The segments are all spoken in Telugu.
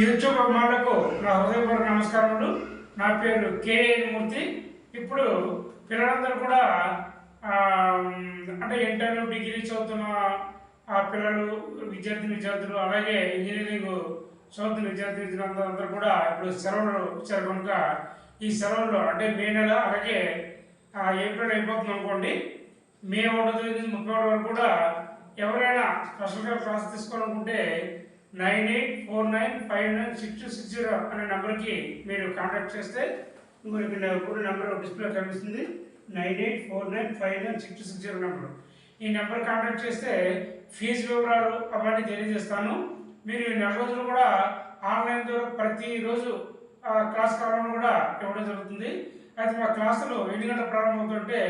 యూట్యూబ్ అభిమానులకు నా హృదయపూర్వక నమస్కారములు. నా పేరు కేఎన్ మూర్తి. ఇప్పుడు పిల్లలందరూ కూడా అంటే ఇంటర్ డిగ్రీ చదువుతున్న పిల్లలు విద్యార్థులు అలాగే ఇంజనీరింగ్ చదువుతున్న విద్యార్థులందరూ కూడా ఇప్పుడు సెలవులు ఇచ్చారు కనుక ఈ సెలవుల్లో అంటే మే నెల అలాగే ఏప్రిల్ అయిపోతుంది అనుకోండి. మే 1వ తేదీ నుంచి 31 వరకు కూడా ఎవరైనా స్పెషల్గా క్లాస్ తీసుకోవాలనుకుంటే 9849596260 అనే నెంబర్కి మీరు కాంటాక్ట్ చేస్తే ఇంకొక నెంబర్ డిస్ప్లే కనిపిస్తుంది. 9849596260 నెంబర్. ఈ నెంబర్ కాంటాక్ట్ చేస్తే ఫీజు వివరాలు అవన్నీ తెలియజేస్తాను. మీరు ఈ నెల రోజులు కూడా ఆన్లైన్ ద్వారా ప్రతిరోజు క్లాస్ కావాలని కూడా ఇవ్వడం జరుగుతుంది. అయితే మా క్లాసులు ఎన్ని గంటలు ప్రారంభమవుతుంటే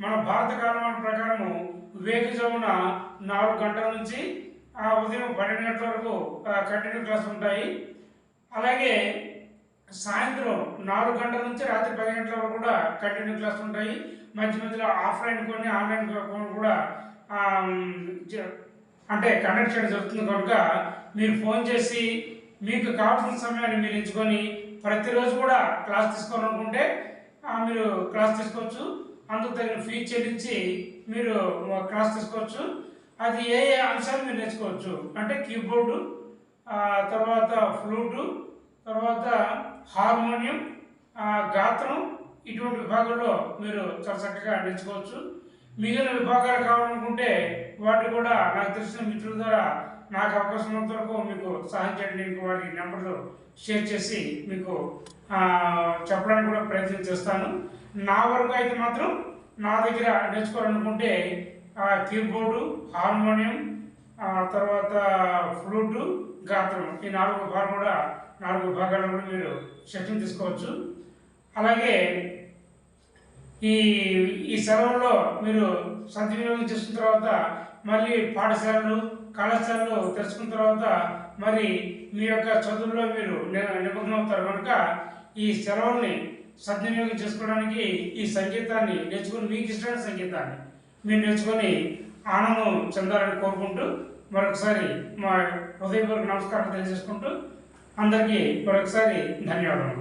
మన భారత కాలమాన ప్రకారము వివేకజమున 4 గంటల నుంచి ఉదయం 12 గంటల వరకు కంటిన్యూ క్లాస్ ఉంటాయి. అలాగే సాయంత్రం 4 గంటల నుంచి రాత్రి 10 గంటల వరకు కూడా కంటిన్యూ క్లాస్ ఉంటాయి. మధ్య మధ్యలో ఆఫ్లైన్ కొన్ని ఆన్లైన్ కూడా అంటే కండక్ట్ చేయడం జరుగుతుంది. కనుక మీరు ఫోన్ చేసి మీకు కావాల్సిన సమయాన్ని మీరు ఎంచుకొని ప్రతిరోజు కూడా క్లాస్ తీసుకోవాలనుకుంటే మీరు క్లాస్ తీసుకోవచ్చు. అందుకు తగిన ఫీజు చెల్లించి మీరు క్లాస్ తీసుకోవచ్చు. అది ఏ ఏ అంశాలు మీరు నేర్చుకోవచ్చు అంటే కీబోర్డు, తర్వాత ఫ్లూటు, తర్వాత హార్మోనియం, గాత్రం, ఇటువంటి విభాగాల్లో మీరు చాలా చక్కగా నేర్చుకోవచ్చు. మిగిలిన విభాగాలు కావాలనుకుంటే వాటి కూడా నాకు తెలిసిన మిత్రుల ద్వారా నాకు అవకాశం ఉన్నంత వరకు మీకు సహాయం చేయడానికి వారి నెంబర్లు షేర్ చేసి మీకు చెప్పడానికి కూడా ప్రయత్నం చేస్తాను. నా వరకు అయితే మాత్రం నా దగ్గర నేర్చుకోవాలనుకుంటే కీబోర్డు, హార్మోనియం, తర్వాత ఫ్లూటు, గాత్రం ఈ 4 విభాగాలు కూడా మీరు శిక్షణ తీసుకోవచ్చు. అలాగే ఈ సెలవుల్లో మీరు సద్వినియోగం చేసిన తర్వాత మళ్ళీ పాఠశాలలు కళాశాలలు తెరుచుకున్న తర్వాత మరి మీ యొక్క చదువుల్లో మీరు నిమగ్నం అవుతారు. కనుక ఈ సెలవుల్ని సద్వినియోగం చేసుకోవడానికి ఈ సంగీతాన్ని నేర్చుకుని మీకు ఇష్టమైన సంగీతాన్ని మీరు నేర్చుకొని ఆనందం చెందాలని కోరుకుంటూ మరొకసారి మా హృదయపూర్వక నమస్కారం తెలియజేసుకుంటూ అందరికీ మరొకసారి ధన్యవాదాలు.